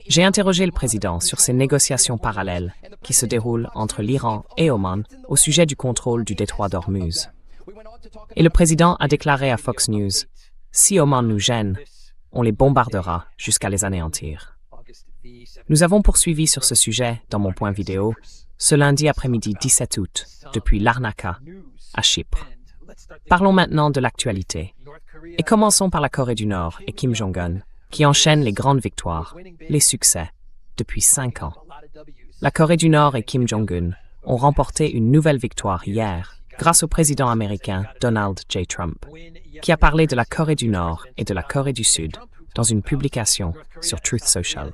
J'ai interrogé le président sur ces négociations parallèles qui se déroulent entre l'Iran et Oman au sujet du contrôle du détroit d'Ormuz. Et le président a déclaré à Fox News, « Si Oman nous gêne, on les bombardera jusqu'à les anéantir. » Nous avons poursuivi sur ce sujet dans mon point vidéo ce lundi après-midi 17 août, depuis Larnaca, à Chypre. Parlons maintenant de l'actualité. Et commençons par la Corée du Nord et Kim Jong-un, qui enchaînent les grandes victoires, les succès, depuis 5 ans. La Corée du Nord et Kim Jong-un ont remporté une nouvelle victoire hier, grâce au président américain Donald J. Trump, qui a parlé de la Corée du Nord et de la Corée du Sud dans une publication sur Truth Social.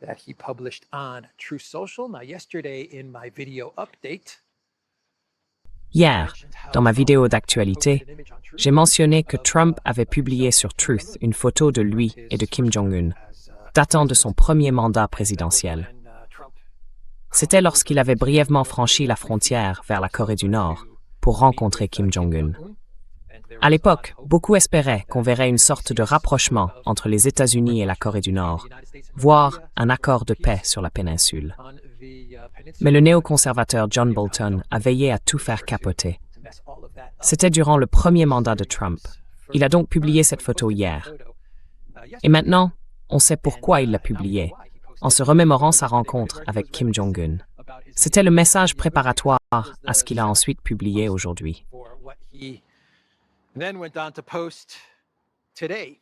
That he published on Truth Social. Now, yesterday in my video update, Hier, dans ma vidéo d'actualité, j'ai mentionné que Trump avait publié sur Truth une photo de lui et de Kim Jong-un, datant de son premier mandat présidentiel. C'était lorsqu'il avait brièvement franchi la frontière vers la Corée du Nord pour rencontrer Kim Jong-un. À l'époque, beaucoup espéraient qu'on verrait une sorte de rapprochement entre les États-Unis et la Corée du Nord, voire un accord de paix sur la péninsule. Mais le néoconservateur John Bolton a veillé à tout faire capoter. C'était durant le premier mandat de Trump. Il a donc publié cette photo hier. Et maintenant, on sait pourquoi il l'a publiée, en se remémorant sa rencontre avec Kim Jong-un. C'était le message préparatoire à ce qu'il a ensuite publié aujourd'hui. then went on to post today.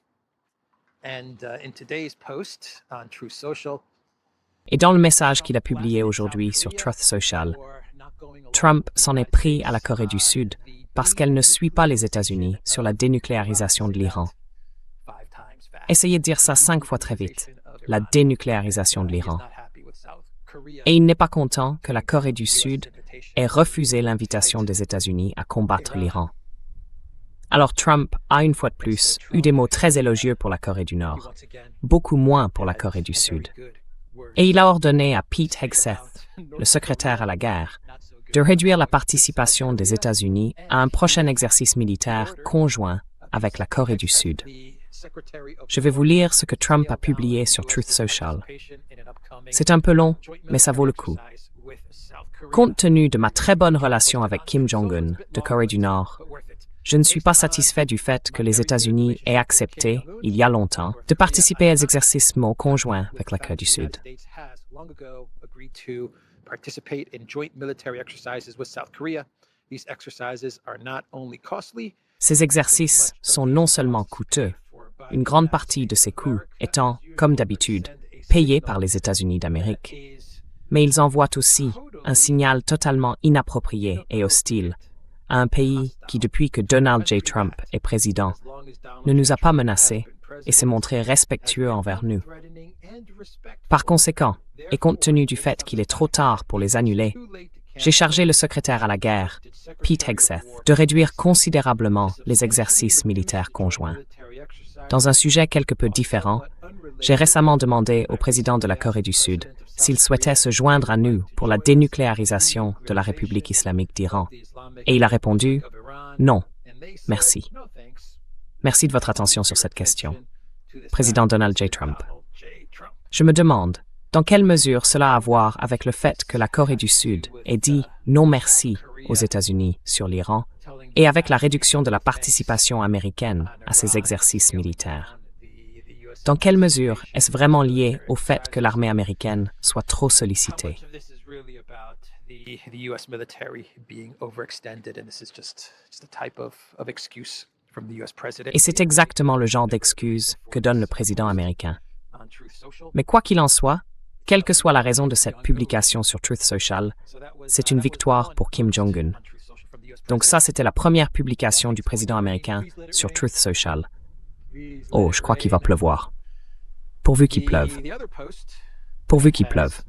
And in today's post on Truth Social, Et dans le message qu'il a publié aujourd'hui sur Truth Social, Trump s'en est pris à la Corée du Sud parce qu'elle ne suit pas les États-Unis sur la dénucléarisation de l'Iran. Essayez de dire ça 5 fois très vite, la dénucléarisation de l'Iran. Et il n'est pas content que la Corée du Sud ait refusé l'invitation des États-Unis à combattre l'Iran. Alors Trump a une fois de plus eu des mots très élogieux pour la Corée du Nord, beaucoup moins pour la Corée du Sud. Et il a ordonné à Pete Hegseth, le secrétaire à la guerre, de réduire la participation des États-Unis à un prochain exercice militaire conjoint avec la Corée du Sud. Je vais vous lire ce que Trump a publié sur Truth Social. C'est un peu long, mais ça vaut le coup. Compte tenu de ma très bonne relation avec Kim Jong-un de Corée du Nord, je ne suis pas satisfait du fait que les États-Unis aient accepté, il y a longtemps, de participer aux exercices conjoints avec la Corée du Sud. Ces exercices sont non seulement coûteux, une grande partie de ces coûts étant, comme d'habitude, payés par les États-Unis d'Amérique, mais ils envoient aussi un signal totalement inapproprié et hostile à un pays qui, depuis que Donald J. Trump est président, ne nous a pas menacés et s'est montré respectueux envers nous. Par conséquent, et compte tenu du fait qu'il est trop tard pour les annuler, j'ai chargé le secrétaire à la guerre, Pete Hegseth, de réduire considérablement les exercices militaires conjoints. Dans un sujet quelque peu différent, j'ai récemment demandé au président de la Corée du Sud s'il souhaitait se joindre à nous pour la dénucléarisation de la République islamique d'Iran. Et il a répondu « Non, merci. » Merci de votre attention sur cette question. Président Donald J. Trump. Je me demande dans quelle mesure cela a à voir avec le fait que la Corée du Sud ait dit « non merci » aux États-Unis sur l'Iran et avec la réduction de la participation américaine à ces exercices militaires. Dans quelle mesure est-ce vraiment lié au fait que l'armée américaine soit trop sollicitée? Et c'est exactement le genre d'excuse que donne le président américain. Mais quoi qu'il en soit, quelle que soit la raison de cette publication sur Truth Social, c'est une victoire pour Kim Jong-un. Donc ça, c'était la première publication du président américain sur Truth Social. Oh, je crois qu'il va pleuvoir. Pourvu qu'il pleuve. Pourvu qu'il pleuve.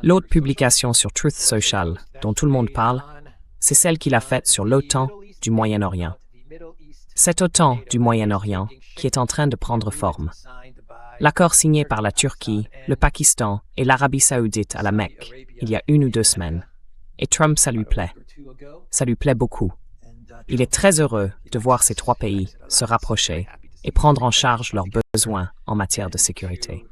L'autre publication sur Truth Social, dont tout le monde parle, c'est celle qu'il a faite sur l'OTAN du Moyen-Orient. Cette OTAN du Moyen-Orient qui est en train de prendre forme. L'accord signé par la Turquie, le Pakistan et l'Arabie saoudite à la Mecque, il y a 1 ou 2 semaines. Et Trump, ça lui plaît. Ça lui plaît beaucoup. Il est très heureux de voir ces trois pays se rapprocher et prendre en charge leurs besoins en matière de sécurité.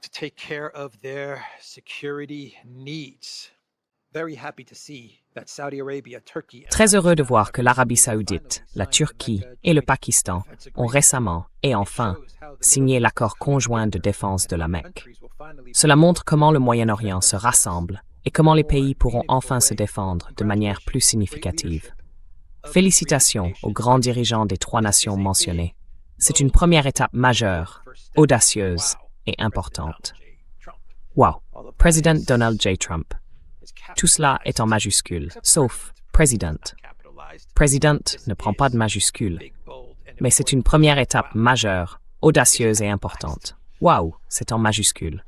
To take care of their security needs. Very happy to see that Saudi Arabia, Turkey, Très heureux de voir que l'Arabie saoudite, la Turquie et le Pakistan ont récemment et enfin signé l'accord conjoint de défense de la Mecque. Cela montre comment le Moyen-Orient se rassemble et comment les pays pourront enfin se défendre de manière plus significative. Félicitations aux grands dirigeants des trois nations mentionnées. C'est une première étape majeure, audacieuse et importante. Wow, Président Donald J. Trump. Tout cela est en majuscule, sauf Président. Président ne prend pas de majuscule, mais c'est une première étape majeure, audacieuse et importante. Wow, c'est en majuscule.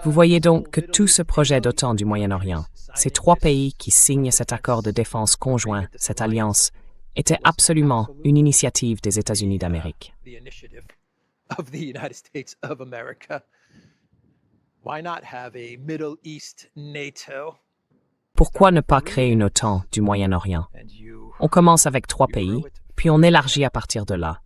Vous voyez donc que tout ce projet d'OTAN du Moyen-Orient, ces trois pays qui signent cet accord de défense conjoint, cette alliance, était absolument une initiative des États-Unis d'Amérique. Of the United States of America. Why not have a Middle East NATO? Pourquoi ne pas créer une OTAN du Moyen-Orient? And you On commence avec trois pays, puis on élargit à partir de là.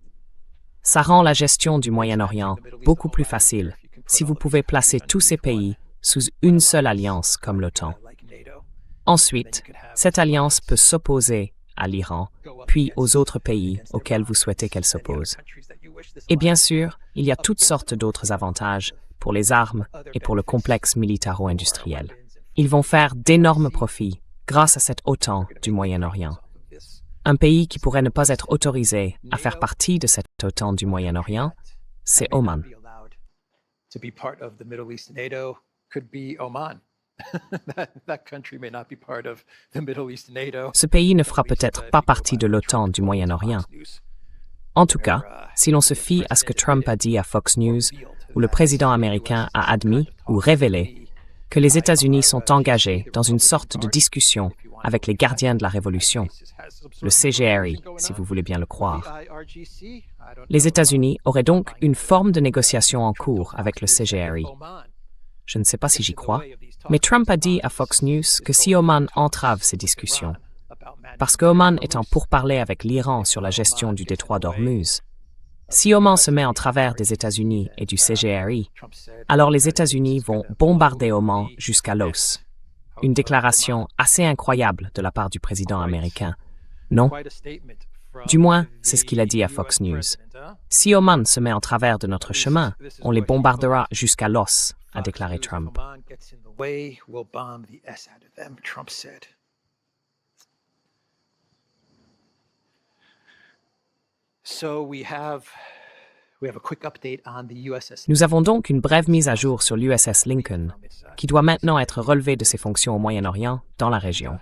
Ça rend la gestion du Moyen-Orient beaucoup plus facile si vous pouvez placer tous ces pays sous une seule alliance comme l'OTAN. like NATO. Ensuite, cette alliance peut s'opposer à l'Iran, puis aux autres pays auxquels vous souhaitez qu'elle s'oppose. Et bien sûr, il y a toutes sortes d'autres avantages pour les armes et pour le complexe militaro-industriel. Ils vont faire d'énormes profits grâce à cette OTAN du Moyen-Orient. Un pays qui pourrait ne pas être autorisé à faire partie de cette OTAN du Moyen-Orient, c'est Oman. To be part of the Middle East NATO could be Oman. That country may not be part of the Middle East NATO. Ce pays ne fera peut-être pas partie de l'OTAN du Moyen-Orient. En tout cas, si l'on se fie à ce que Trump a dit à Fox News, où le président américain a admis ou révélé que les États-Unis sont engagés dans une sorte de discussion avec les gardiens de la Révolution, le CGRI, si vous voulez bien le croire. Les États-Unis auraient donc une forme de négociation en cours avec le CGRI. Je ne sais pas si j'y crois, mais Trump a dit à Fox News que si Oman entrave ces discussions, parce que Oman est en pourparlers avec l'Iran sur la gestion du détroit d'Ormuz, si Oman se met en travers des États-Unis et du CGRI, alors les États-Unis vont bombarder Oman jusqu'à l'os. Une déclaration assez incroyable de la part du président américain. Non? Du moins, c'est ce qu'il a dit à Fox News. Si Oman se met en travers de notre chemin, on les bombardera jusqu'à l'os, a déclaré Trump. Nous avons donc une brève mise à jour sur l'USS Lincoln, qui doit maintenant être relevé de ses fonctions au Moyen-Orient, dans la région.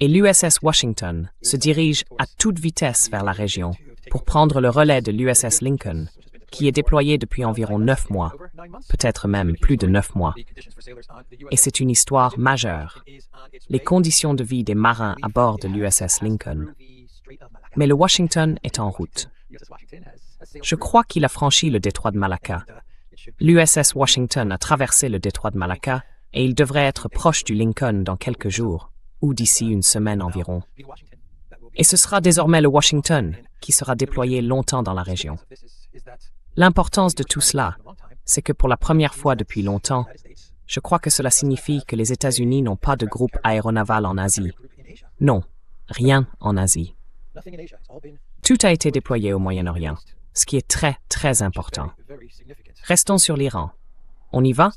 Et l'USS Washington se dirige à toute vitesse vers la région pour prendre le relais de l'USS Lincoln, qui est déployé depuis environ 9 mois, peut-être même plus de 9 mois. Et c'est une histoire majeure, les conditions de vie des marins à bord de l'USS Lincoln. Mais le Washington est en route. Je crois qu'il a franchi le détroit de Malacca. L'USS Washington a traversé le détroit de Malacca et il devrait être proche du Lincoln dans quelques jours, ou d'ici une semaine environ. Et ce sera désormais le Washington qui sera déployé longtemps dans la région. L'importance de tout cela, c'est que pour la première fois depuis longtemps, je crois que cela signifie que les États-Unis n'ont pas de groupe aéronaval en Asie. Non, rien en Asie. Tout a été déployé au Moyen-Orient, ce qui est très, très important. Restons sur l'Iran. On y va?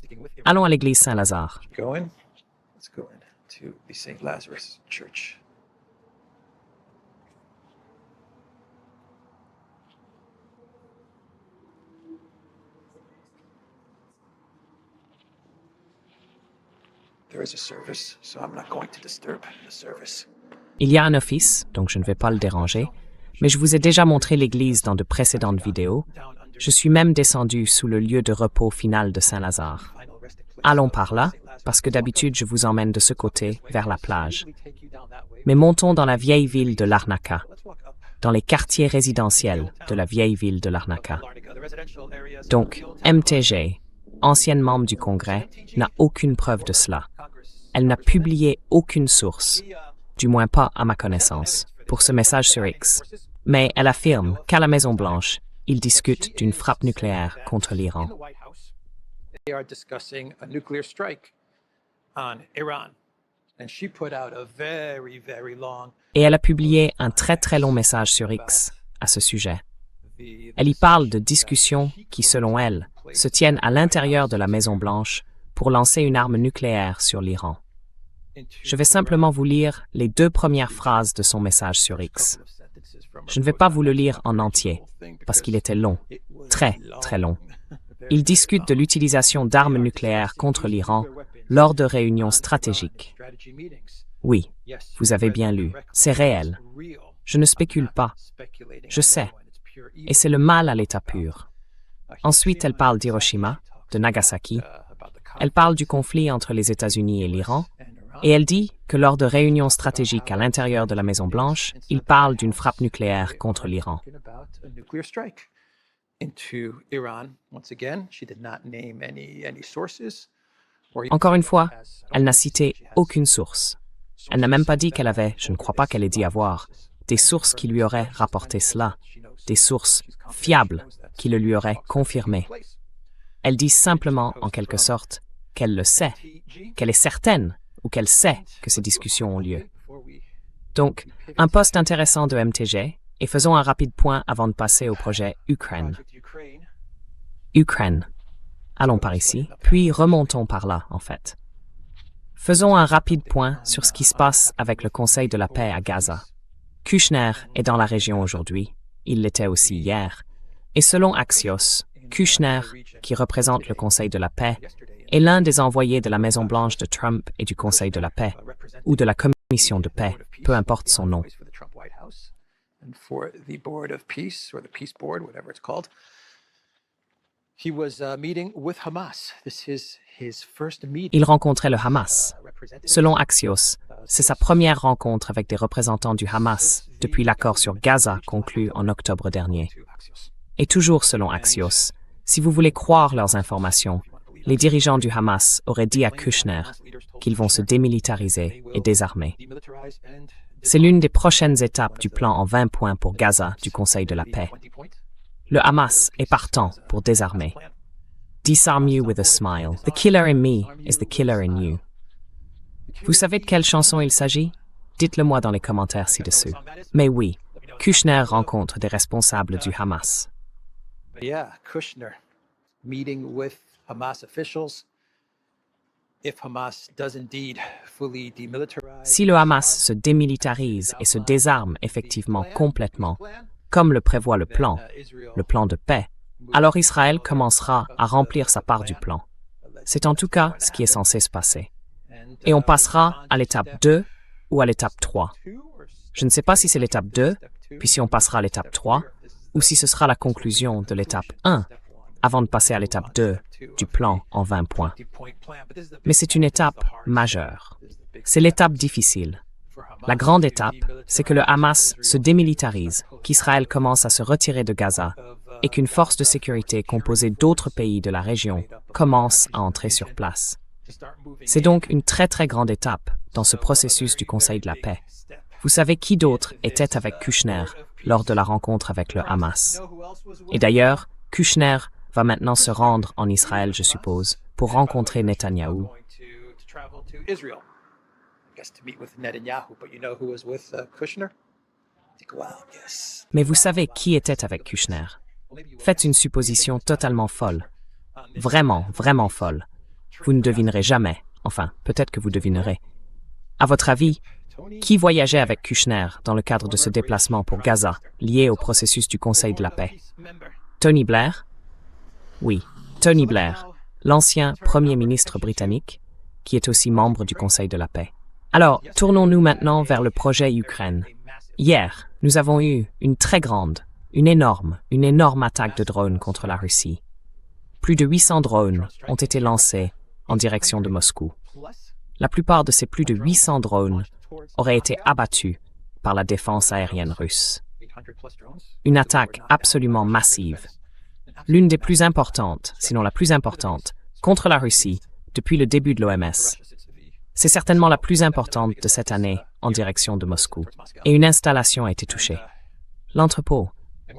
Allons à l'église Saint-Lazare. Il y a un office, donc je ne vais pas le déranger, mais je vous ai déjà montré l'église dans de précédentes vidéos. Je suis même descendu sous le lieu de repos final de Saint-Lazare. Allons par là, parce que d'habitude je vous emmène de ce côté, vers la plage. Mais montons dans la vieille ville de Larnaca, dans les quartiers résidentiels de la vieille ville de Larnaca. Donc, MTG, ancienne membre du Congrès, n'a aucune preuve de cela. Elle n'a publié aucune source. du moins pas à ma connaissance, pour ce message sur X. Mais elle affirme qu'à la Maison-Blanche, ils discutent d'une frappe nucléaire contre l'Iran. They are discussing a nuclear strike on Iran. And she put out a very, very long. Et elle a publié un très très long message sur X à ce sujet. Elle y parle de discussions qui, selon elle, se tiennent à l'intérieur de la Maison-Blanche pour lancer une arme nucléaire sur l'Iran. Je vais simplement vous lire les 2 premières phrases de son message sur X. Je ne vais pas vous le lire en entier, parce qu'il était long, très, très long. Il discute de l'utilisation d'armes nucléaires contre l'Iran lors de réunions stratégiques. Oui, vous avez bien lu, c'est réel. Je ne spécule pas. Je sais. Et c'est le mal à l'état pur. Ensuite, elle parle d'Hiroshima, de Nagasaki. Elle parle du conflit entre les États-Unis et l'Iran. Et elle dit que lors de réunions stratégiques à l'intérieur de la Maison-Blanche, il parle d'une frappe nucléaire contre l'Iran. Encore une fois, elle n'a cité aucune source. Elle n'a même pas dit qu'elle avait, je ne crois pas qu'elle ait dit avoir, des sources qui lui auraient rapporté cela, des sources fiables qui le lui auraient confirmé. Elle dit simplement, en quelque sorte, qu'elle le sait, qu'elle est certaine ou qu'elle sait que ces discussions ont lieu. Donc, un post intéressant de MTG, et faisons un rapide point avant de passer au projet Ukraine. Ukraine. Allons par ici, puis remontons par là, en fait. Faisons un rapide point sur ce qui se passe avec le Conseil de la paix à Gaza. Kushner est dans la région aujourd'hui, il l'était aussi hier, et selon Axios, Kushner, qui représente le Conseil de la paix, est l'un des envoyés de la Maison-Blanche de Trump et du Conseil de la paix, ou de la Commission de paix, peu importe son nom. Il rencontrait le Hamas. Selon Axios, c'est sa première rencontre avec des représentants du Hamas depuis l'accord sur Gaza conclu en octobre dernier. Et toujours selon Axios, si vous voulez croire leurs informations, les dirigeants du Hamas auraient dit à Kushner qu'ils vont se démilitariser et désarmer. C'est l'une des prochaines étapes du plan en 20 points pour Gaza du Conseil de la paix. Le Hamas est partant pour désarmer. Disarm you with a smile. The killer in me is the killer in you. Vous savez de quelle chanson il s'agit? Dites-le moi dans les commentaires ci-dessous. Mais oui, Kushner rencontre des responsables du Hamas. Yeah, Kushner meeting with Hamas officials. If Hamas does indeed fully demilitarize. Si le Hamas se démilitarise et se désarme effectivement complètement, comme le prévoit le plan de paix, alors Israël commencera à remplir sa part du plan. C'est en tout cas ce qui est censé se passer. Et on passera à l'étape 2 ou à l'étape 3. Je ne sais pas si c'est l'étape 2, puis si on passera à l'étape 3, ou si ce sera la conclusion de l'étape 1, avant de passer à l'étape 2 du plan en 20 points. Mais c'est une étape majeure. C'est l'étape difficile. La grande étape, c'est que le Hamas se démilitarise, qu'Israël commence à se retirer de Gaza et qu'une force de sécurité composée d'autres pays de la région commence à entrer sur place. C'est donc une très très grande étape dans ce processus du Conseil de la paix. Vous savez qui d'autre était avec Kushner lors de la rencontre avec le Hamas? Et d'ailleurs, Kushner va maintenant se rendre en Israël, je suppose, pour rencontrer Netanyahou. Mais vous savez qui était avec Kushner? Faites une supposition totalement folle. Vraiment, vraiment folle. Vous ne devinerez jamais. Enfin, peut-être que vous devinerez. À votre avis, qui voyageait avec Kushner dans le cadre de ce déplacement pour Gaza, lié au processus du Conseil de la paix? Tony Blair? Oui, Tony Blair, l'ancien Premier ministre britannique, qui est aussi membre du Conseil de la paix. Alors, tournons-nous maintenant vers le projet Ukraine. Hier, nous avons eu une très grande, une énorme attaque de drones contre la Russie. Plus de 800 drones ont été lancés en direction de Moscou. La plupart de ces plus de 800 drones auraient été abattus par la défense aérienne russe. Une attaque absolument massive. L'une des plus importantes, sinon la plus importante, contre la Russie depuis le début de l'OMS. C'est certainement la plus importante de cette année en direction de Moscou, et une installation a été touchée. L'entrepôt,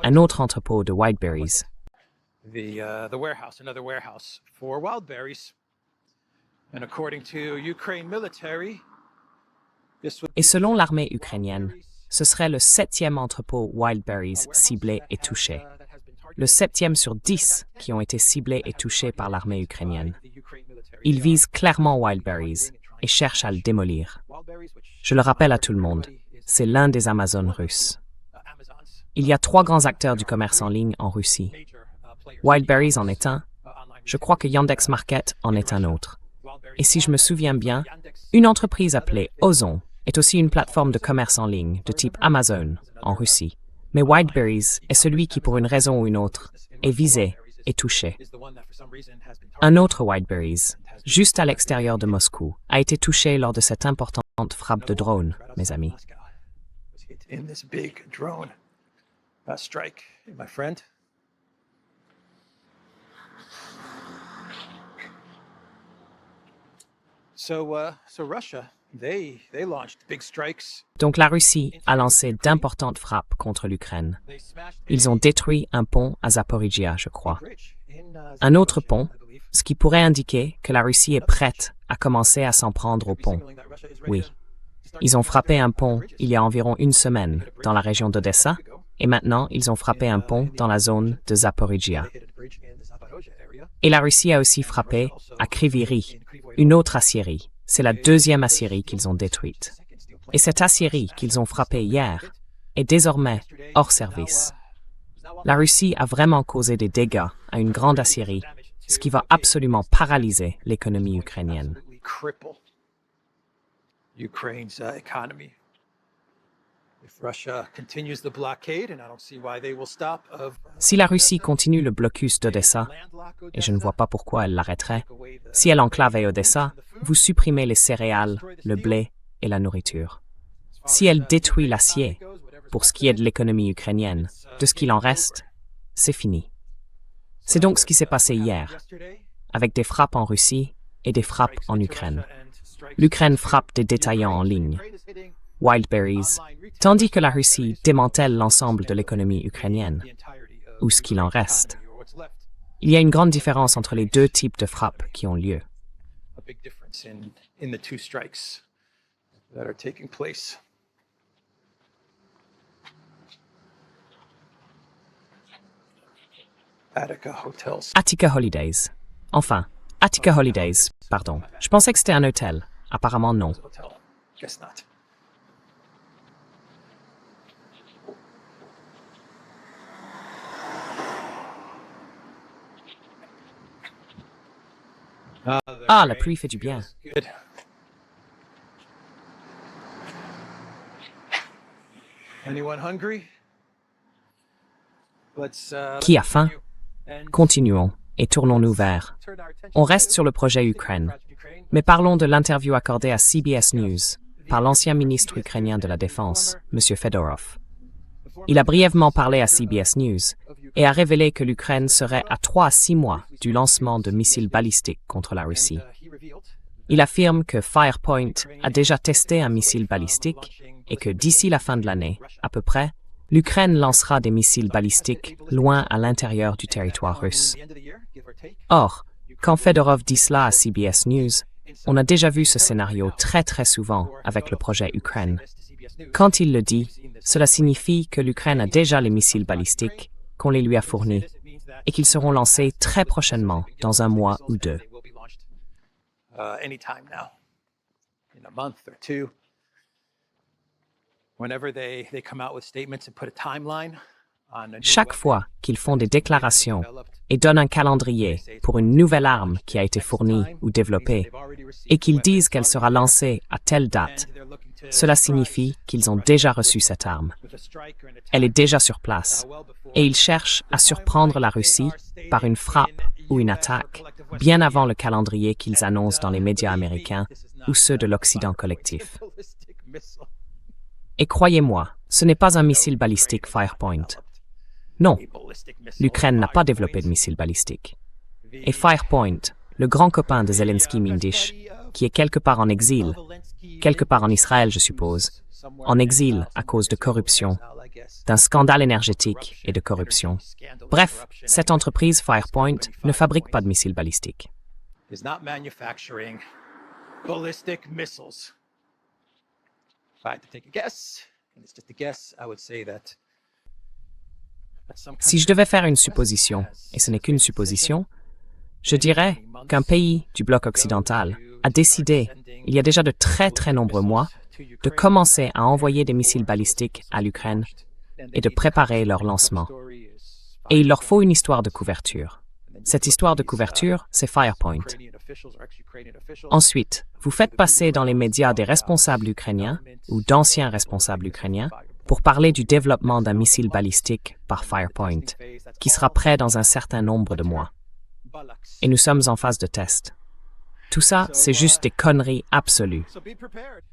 un autre entrepôt de Wildberries. The warehouse, another warehouse for wild berries. And according to Ukraine military, this would Et selon l'armée ukrainienne, ce serait le 7e entrepôt Wildberries ciblé et touché. Le 7e sur 10 qui ont été ciblés et touchés par l'armée ukrainienne. Ils visent clairement Wildberries et cherchent à le démolir. Je le rappelle à tout le monde, c'est l'un des Amazones russes. Il y a 3 grands acteurs du commerce en ligne en Russie. Wildberries en est un, je crois que Yandex Market en est un autre. Et si je me souviens bien, une entreprise appelée Ozon est aussi une plateforme de commerce en ligne de type Amazon en Russie. Mais Wildberries est celui qui, pour une raison ou une autre, est visé et touché. Un autre Wildberries, juste à l'extérieur de Moscou, a été touché lors de cette importante frappe de drone, mes amis. in this big drone strike, my friend. So Russia, they launched big strikes. Donc la Russie a lancé d'importantes frappes contre l'Ukraine. Ils ont détruit un pont à Zaporizhia, je crois. Un autre pont, ce qui pourrait indiquer que la Russie est prête à commencer à s'en prendre au pont. Oui. Ils ont frappé un pont il y a environ une semaine dans la région d'Odessa, et maintenant ils ont frappé un pont dans la zone de Zaporizhia. Et la Russie a aussi frappé à Kryvyi, une autre aciérie. C'est la 2e aciérie qu'ils ont détruite. Et cette aciérie qu'ils ont frappée hier est désormais hors service. La Russie a vraiment causé des dégâts à une grande aciérie, ce qui va absolument paralyser l'économie ukrainienne. Ukraine's economy. If Russia continues the blockade, and I don't see why they will stop, Si la Russie continue le blocus d'Odessa, et je ne vois pas pourquoi elle l'arrêterait, si elle enclave Odessa, vous supprimez les céréales, le blé et la nourriture. Si elle détruit l'acier, pour ce qui est de l'économie ukrainienne, de ce qu'il en reste, c'est fini. C'est donc ce qui s'est passé hier, avec des frappes en Russie et des frappes en Ukraine. L'Ukraine frappe des détaillants en ligne, Wildberries, tandis que la Russie démantèle l'ensemble de l'économie ukrainienne, ou ce qu'il en reste. Il y a une grande différence entre les deux types de frappes qui ont lieu. a big difference in the two strikes that are taking place. Attica Hotels. Attica Holidays. Enfin, Attica Holidays, pardon. Je pensais que c'était un hôtel. Apparemment non. Hotel. Guess not. Ah, la pluie fait du bien. Good. Anyone hungry? Let's Qui a faim? Continuons et tournons-nous vers. On reste sur le projet Ukraine, mais parlons de l'interview accordée à CBS News par l'ancien ministre ukrainien de la Défense, M. Fedorov. Il a brièvement parlé à CBS News et a révélé que l'Ukraine serait à 3 à 6 mois du lancement de missiles balistiques contre la Russie. Il affirme que Firepoint a déjà testé un missile balistique et que d'ici la fin de l'année, à peu près, l'Ukraine lancera des missiles balistiques loin à l'intérieur du territoire russe. Or, quand Fedorov dit cela à CBS News, on a déjà vu ce scénario très souvent avec le projet Ukraine. Quand il le dit, cela signifie que l'Ukraine a déjà les missiles balistiques, qu'on les lui a fournis, et qu'ils seront lancés très prochainement, dans un mois ou 2. anytime now, in a month or two. Whenever they come out with statements and put a timeline on a new Chaque weapon fois qu'ils font des déclarations et donnent un calendrier pour une nouvelle arme qui a été fournie ou développée, et qu'ils disent qu'elle sera lancée à telle date, cela signifie qu'ils ont déjà reçu cette arme. Elle est déjà sur place, et ils cherchent à surprendre la Russie par une frappe ou une attaque bien avant le calendrier qu'ils annoncent dans les médias américains ou ceux de l'Occident collectif. Et croyez-moi, ce n'est pas un missile balistique Firepoint. Non, l'Ukraine n'a pas développé de missile balistique. Et Firepoint, le grand copain de Zelensky Mindish, qui est quelque part en exil, quelque part en Israël, je suppose, en exil à cause de corruption, d'un scandale énergétique et de corruption. Bref, cette entreprise Firepoint ne fabrique pas de missiles balistiques. Is not manufacturing ballistic missiles. If I had to take a guess, and it's just a guess, I would say that Si je devais faire une supposition, et ce n'est qu'une supposition, je dirais qu'un pays du bloc occidental a décidé, il y a déjà de très très nombreux mois, de commencer à envoyer des missiles balistiques à l'Ukraine et de préparer leur lancement. Et il leur faut une histoire de couverture. Cette histoire de couverture, c'est Firepoint. Ensuite, vous faites passer dans les médias des responsables ukrainiens ou d'anciens responsables ukrainiens pour parler du développement d'un missile balistique par Firepoint, qui sera prêt dans un certain nombre de mois. Et nous sommes en phase de test. Tout ça, c'est juste des conneries absolues.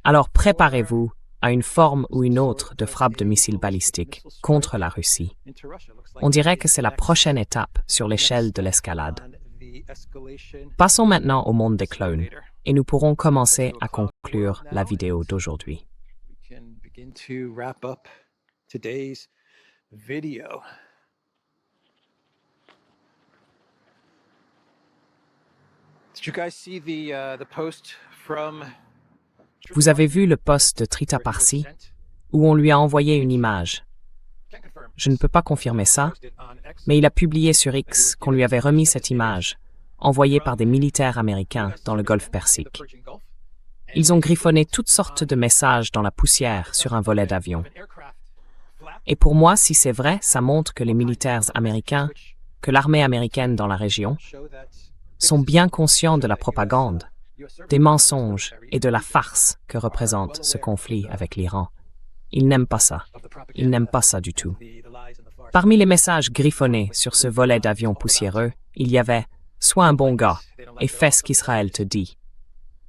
Alors préparez-vous à une forme ou une autre de frappe de missiles balistiques contre la Russie. On dirait que c'est la prochaine étape sur l'échelle de l'escalade. Passons maintenant au monde des clones, et nous pourrons commencer à conclure la vidéo d'aujourd'hui. Begin to wrap up today's video. Did you guys see the post from Vous avez vu le post de Trita Parsi où on lui a envoyé une image. Je ne peux pas confirmer ça, mais il a publié sur X qu'on lui avait remis cette image, envoyée par des militaires américains dans le golfe Persique. Ils ont griffonné toutes sortes de messages dans la poussière sur un volet d'avion. Et pour moi, si c'est vrai, ça montre que les militaires américains, que l'armée américaine dans la région, sont bien conscients de la propagande, des mensonges et de la farce que représente ce conflit avec l'Iran. Ils n'aiment pas ça. Ils n'aiment pas ça du tout. Parmi les messages griffonnés sur ce volet d'avion poussiéreux, il y avait « Sois un bon gars et fais ce qu'Israël te dit ».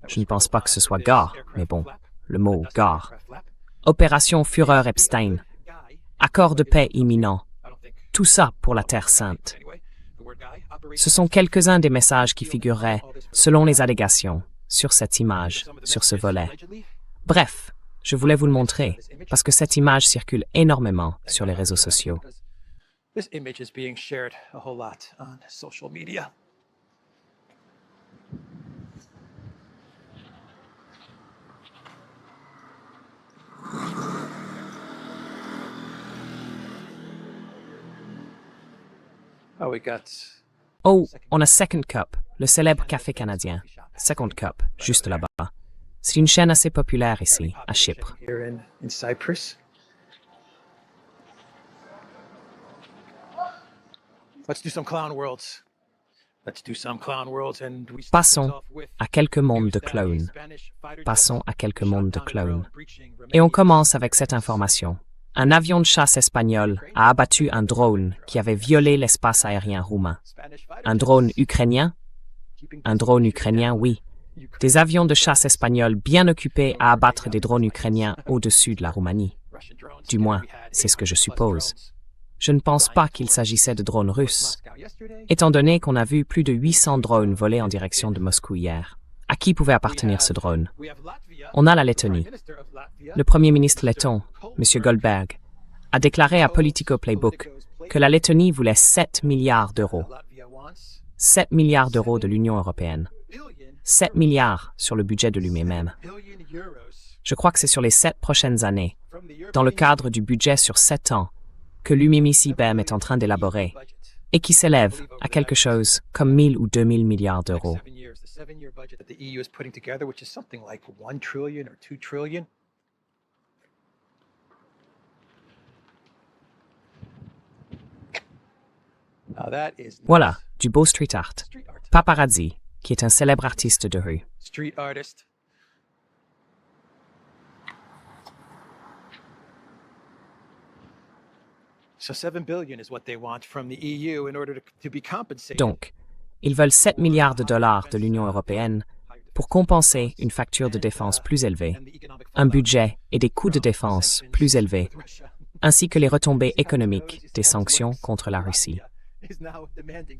Je ne pense pas que ce soit gare, mais bon, le mot gare. Opération Führer Epstein. Accord de paix imminent. Tout ça pour la Terre Sainte. Ce sont quelques-uns des messages qui figureraient, selon les allégations, sur cette image, sur ce volet. Bref, je voulais vous le montrer, parce que cette image circule énormément sur les réseaux sociaux. This image is being shared a whole lot on social media. Oh, we got Oh, on a Second Cup, le célèbre café canadien. Second Cup, juste là-bas. C'est une chaîne assez populaire ici, à Chypre. here in Cyprus. Let's do some clown worlds. Let's do some clown worlds and we start Passons this off with à quelques mondes de news that a clones. Spanish fighter Passons jet à quelques shot mondes de down a clones. drone breaching Et on Romania's commence avec cette information. Un avion de chasse espagnol a abattu un drone qui avait violé l'espace aérien roumain. Spanish fighter Un jets, drone ukrainien? keeping Un drone ukrainien, oui. Des avions de chasse espagnols bien occupés à abattre des drones ukrainiens au-dessus de la Roumanie. Russian drones. Du moins, c'est ce que je suppose. Je ne pense pas qu'il s'agissait de drones russes, Moscow yesterday. étant donné qu'on a vu plus de 800 drones voler en direction de Moscou hier. À qui pouvait appartenir ce drone? We have Latvia. On a la Lettonie. Minister of Latvia. Le premier ministre letton, M. Goldberg, a déclaré à Politico Playbook que la Lettonie voulait 7 milliards d'euros. Latvia wants 7 milliards d'euros de l'Union européenne. 7 milliards sur le budget de lui-même. billion euros Je crois que c'est sur les 7 prochaines années, from the dans le European cadre du budget sur 7 ans, que l'UMICIBEM est en train d'élaborer, budget. et qui s'élève à quelque chose comme 1000 ou 2000 milliards d'euros. 7 years, the 7-year budget that the EU is putting together, which is something like 1 trillion or 2 trillion. Now that is Voilà, du beau street art. street art. Paparazzi, qui est un célèbre artiste de rue. Street artist. So 7 billion is what they want from the EU in order to be compensated. Donc, ils veulent 7 milliards de dollars de l'Union européenne pour compenser une facture de défense plus élevée, And the economic un budget et des coûts de défense plus élevés, Russia. ainsi que les retombées économiques des sanctions contre la Russie.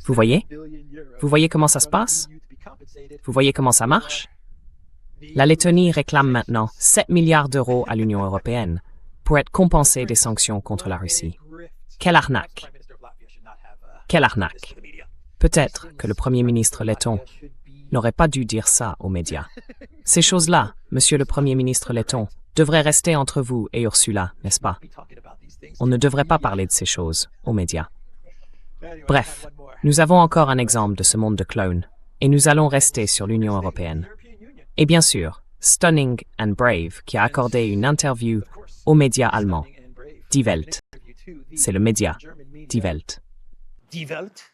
Vous voyez? Vous voyez comment ça se passe? Vous voyez comment ça marche? La Lettonie réclame maintenant 7 milliards d'euros à l'Union européenne pour être compensée des sanctions contre la Russie. Quelle arnaque! Quelle arnaque! Peut-être que le Premier ministre letton n'aurait pas dû dire ça aux médias. Ces choses-là, Monsieur le Premier ministre letton, devraient rester entre vous et Ursula, n'est-ce pas? On ne devrait pas parler de ces choses aux médias. Bref, nous avons encore un exemple de ce monde de clowns, et nous allons rester sur l'Union européenne. Et bien sûr, Stunning and Brave, qui a accordé une interview aux médias allemands. Die Welt. C'est le média. Die Welt. Die Welt,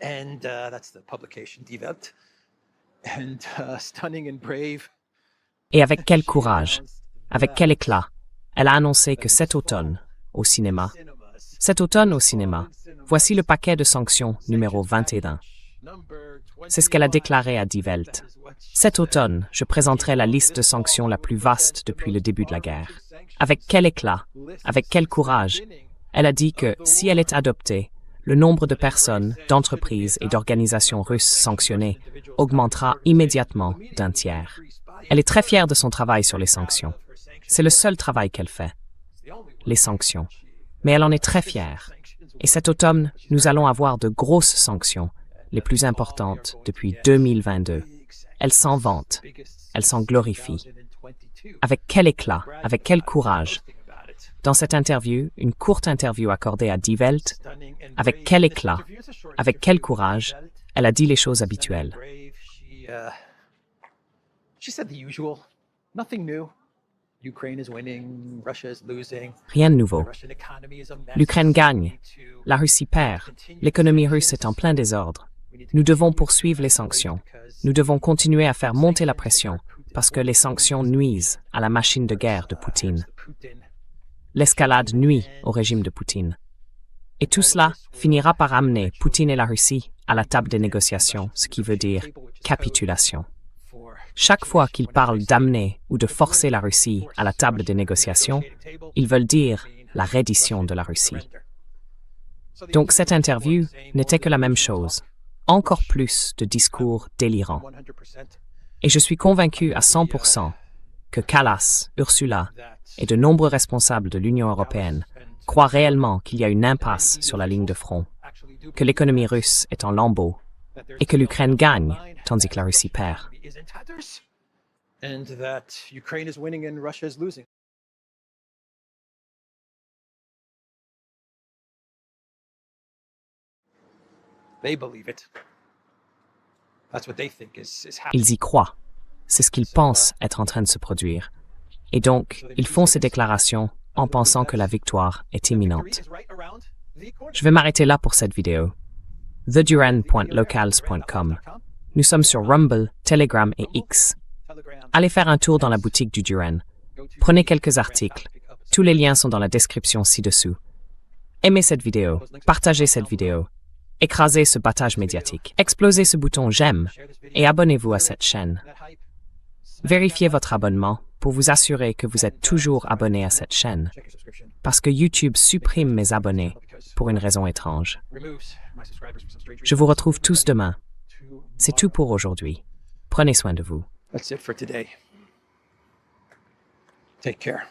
and that's the publication, Die Welt, and Stunning and Brave. Et avec quel courage, avec quel éclat, elle a annoncé que cet automne, au cinéma, voici le paquet de sanctions numéro 21. C'est ce qu'elle a déclaré à Die Welt. Cet automne, je présenterai la liste de sanctions la plus vaste depuis le début de la guerre. Avec quel éclat, avec quel courage, elle a dit que si elle est adoptée, le nombre de personnes, d'entreprises et d'organisations russes sanctionnées augmentera immédiatement d'un tiers. Elle est très fière de son travail sur les sanctions. C'est le seul travail qu'elle fait. Les sanctions. Mais elle en est très fière. Et cet automne, nous allons avoir de grosses sanctions, les plus importantes depuis 2022. Elle s'en vante. Elle s'en glorifie. Avec quel éclat, avec quel courage. Dans cette interview, une courte interview accordée à Die Welt, avec quel éclat, avec quel courage, elle a dit les choses habituelles. Rien de nouveau. L'Ukraine gagne, la Russie perd, l'économie russe est en plein désordre. Nous devons poursuivre les sanctions. Nous devons continuer à faire monter la pression, parce que les sanctions nuisent à la machine de guerre de Poutine. L'escalade nuit au régime de Poutine. Et tout cela finira par amener Poutine et la Russie à la table des négociations, ce qui veut dire capitulation. Chaque fois qu'ils parlent d'amener ou de forcer la Russie à la table des négociations, ils veulent dire la reddition de la Russie. Donc cette interview n'était que la même chose, encore plus de discours délirants. Et je suis convaincu à 100% que Kallas, Ursula et de nombreux responsables de l'Union européenne croient réellement qu'il y a une impasse sur la ligne de front, que l'économie russe est en lambeaux et que l'Ukraine gagne tandis que la Russie perd. Ils y croient. C'est ce qu'ils pensent être en train de se produire. Et donc, ils font ces déclarations en pensant que la victoire est imminente. Je vais m'arrêter là pour cette vidéo. theduran.locals.com. Nous sommes sur Rumble, Telegram et X. Allez faire un tour dans la boutique du Duran. Prenez quelques articles. Tous les liens sont dans la description ci-dessous. Aimez cette vidéo, partagez cette vidéo, écrasez ce battage médiatique, explosez ce bouton j'aime et abonnez-vous à cette chaîne. Vérifiez votre abonnement pour vous assurer que vous êtes toujours abonné à cette chaîne, parce que YouTube supprime mes abonnés pour une raison étrange. Je vous retrouve tous demain. C'est tout pour aujourd'hui. Prenez soin de vous. That's it for today. Take care.